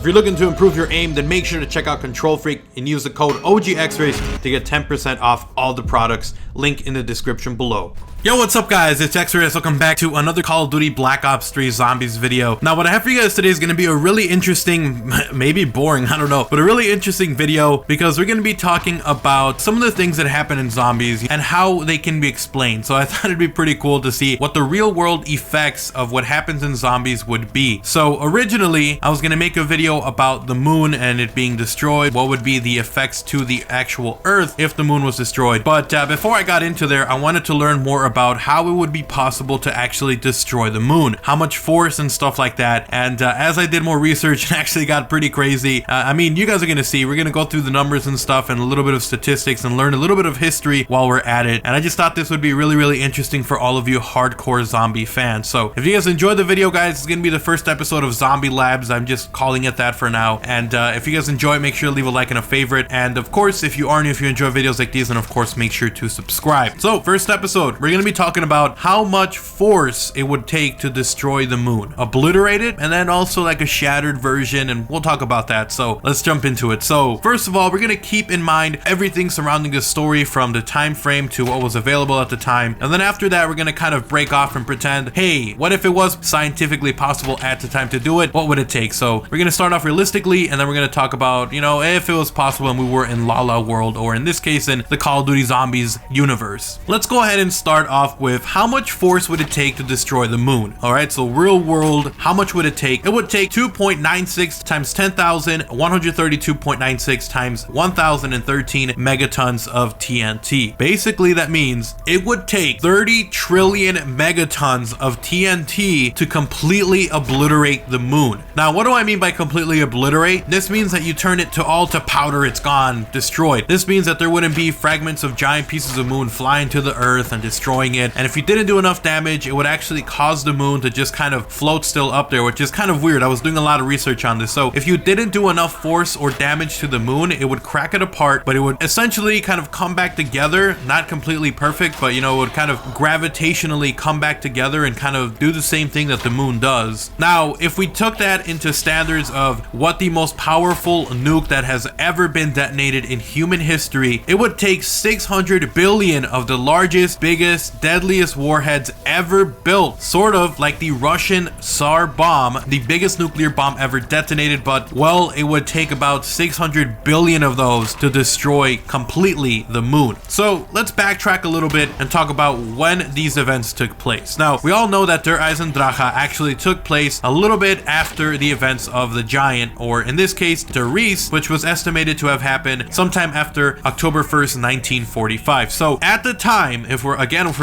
If you're looking to improve your aim, then make sure to check out Control Freak and use the code OGXRAYZ to get 10% off all the products. Link in the description below. Yo, what's up guys, it's XRAYZ. Welcome back to another Call of Duty Black Ops 3 Zombies video. Now what I have for you guys today is going to be a really interesting, maybe boring, I don't know, but a really interesting video because we're going to be talking about some of the things that happen in zombies and how they can be explained. So I thought it'd be pretty cool to see what the real world effects of what happens in zombies would be. So originally I was going to make a video about the moon and it being destroyed, what would be the effects to the actual Earth if the moon was destroyed. But before I got into there, I wanted to learn more about how it would be possible to actually destroy the moon, how much force and stuff like that. And as I did more research, it actually got pretty crazy. I mean, you guys are gonna see, we're gonna go through the numbers and stuff and a little bit of statistics and learn a little bit of history while we're at it. And I just thought this would be really interesting for all of you hardcore zombie fans. So if you guys enjoyed the video, guys, it's gonna be the first episode of Zombie Labs. I'm just calling it that for now. And if you guys enjoy it, make sure to leave a like and a favorite. And of course, if you are new, if you enjoy videos like these, then of course make sure to subscribe. So first episode, we're gonna be talking about how much force it would take to destroy the moon, obliterate it, and then also like a shattered version, and we'll talk about that. So let's jump into it. So first of all, we're gonna keep in mind everything surrounding the story from the time frame to what was available at the time, and then after that we're gonna kind of break off and pretend, hey, what if it was scientifically possible at the time to do it? What would it take? So we're gonna start off realistically, and then we're gonna talk about, you know, if it was possible and we were in La La World, or in this case in the Call of Duty Zombies universe. Let's go ahead and start off with how much force would it take to destroy the moon. All right, so real world, how much would it take? It would take 2.96 times 10,000, 132.96 times 1,013 megatons of TNT. Basically, that means it would take 30 trillion megatons of TNT to completely obliterate the moon. Now, what do I mean by completely obliterate? This means that you turn it to all to powder, it's gone, destroyed. This means that there wouldn't be fragments of giant pieces of moon flying to the Earth and destroying it. And if you didn't do enough damage, it would actually cause the moon to just kind of float still up there, which is kind of weird. I was doing a lot of research on this. So if you didn't do enough force or damage to the moon, it would crack it apart, but it would essentially kind of come back together, not completely perfect, but you know, it would kind of gravitationally come back together and kind of do the same thing that the moon does. Now, if we took that into standards of what the most powerful nuke that has ever been detonated in human history, it would take 600 billion of the largest, biggest, deadliest warheads ever built, sort of like the Russian Tsar bomb, the biggest nuclear bomb ever detonated, but well, it would take about 600 billion of those to destroy completely the moon. So let's backtrack a little bit and talk about when these events took place. Now, we all know that Der Eisendrache actually took place a little bit after the events of the Giant, or in this case, Der Rayz, which was estimated to have happened sometime after October 1st, 1945. So at the time, if we're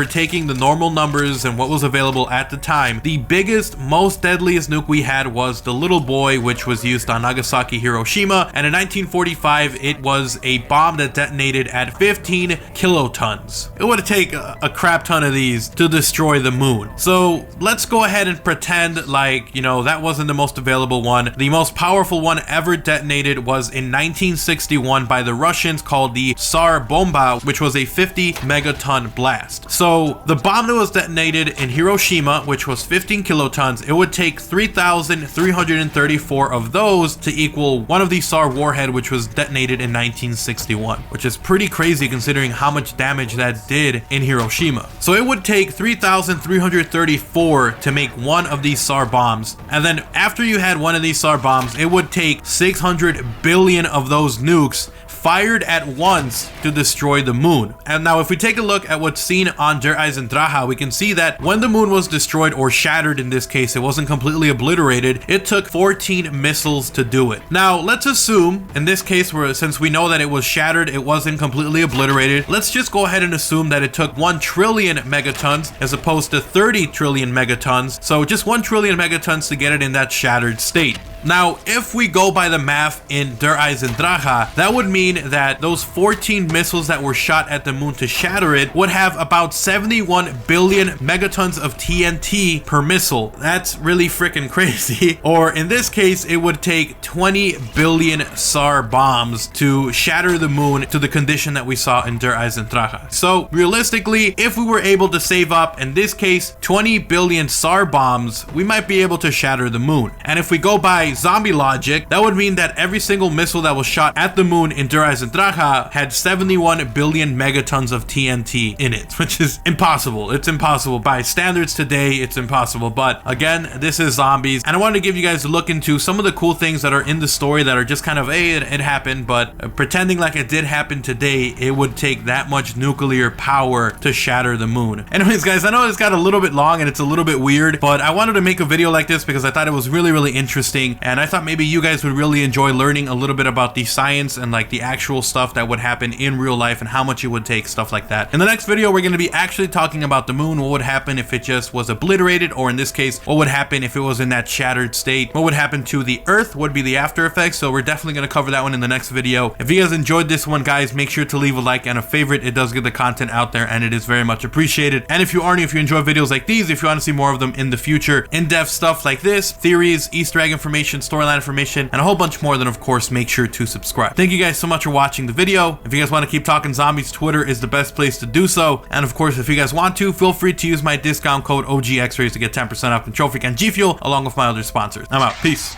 taking the normal numbers and what was available at the time, the biggest, most deadliest nuke we had was the Little Boy, which was used on Nagasaki, Hiroshima, and in 1945 it was a bomb that detonated at 15 kilotons. It would take a crap ton of these to destroy the moon. So let's go ahead and pretend like, you know, that wasn't the most available one. The most powerful one ever detonated was in 1961 by the Russians, called the Tsar Bomba, which was a 50 megaton blast. So the bomb that was detonated in Hiroshima, which was 15 kilotons, it would take 3,334 of those to equal one of the Tsar warhead, which was detonated in 1961, which is pretty crazy considering how much damage that did in Hiroshima. So it would take 3,334 to make one of these Tsar bombs, and then after you had one of these Tsar bombs, it would take 600 billion of those nukes fired at once to destroy the moon. And now if we take a look at what's seen on Der Eisendrache, we can see that when the moon was destroyed, or shattered in this case, it wasn't completely obliterated, it took 14 missiles to do it. Now let's assume in this case, where since we know that it was shattered, it wasn't completely obliterated, let's just go ahead and assume that it took 1 trillion megatons as opposed to 30 trillion megatons. So just 1 trillion megatons to get it in that shattered state. Now, if we go by the math in Der Eisendrache, that would mean that those 14 missiles that were shot at the moon to shatter it would have about 71 billion megatons of TNT per missile. That's really freaking crazy. Or in this case, it would take 20 billion SAR bombs to shatter the moon to the condition that we saw in Der Eisendrache. So realistically, if we were able to save up, in this case, 20 billion SAR bombs, we might be able to shatter the moon. And if we go by by zombie logic, that would mean that every single missile that was shot at the moon in Der Eisendrache had 71 billion megatons of TNT in it, which is impossible. It's impossible. By standards today, it's impossible. But again, this is zombies, and I wanted to give you guys a look into some of the cool things that are in the story that are just kind of, hey, it happened, but pretending like it did happen today, it would take that much nuclear power to shatter the moon. Anyways, guys, I know it's got a little bit long and it's a little bit weird, but I wanted to make a video like this because I thought it was really, really interesting, and I thought maybe you guys would really enjoy learning a little bit about the science and like the actual stuff that would happen in real life and how much it would take, stuff like that. In the next video, we're going to be actually talking about the moon, what would happen if it just was obliterated, or in this case, what would happen if it was in that shattered state, what would happen to the Earth, what would be the after effects. So we're definitely going to cover that one in the next video. If you guys enjoyed this one, guys, make sure to leave a like and a favorite. It does get the content out there and it is very much appreciated. And if you enjoy videos like these, if you want to see more of them in the future, in-depth stuff like this, theories, Easter egg information, storyline information, and a whole bunch more, then of course make sure to subscribe. Thank you guys so much for watching the video. If you guys want to keep talking zombies, Twitter is the best place to do so. And of course, if you guys want to, feel free to use my discount code OGXRAYZ to get 10% off Control Freak and G Fuel, along with my other sponsors. I'm out. Peace.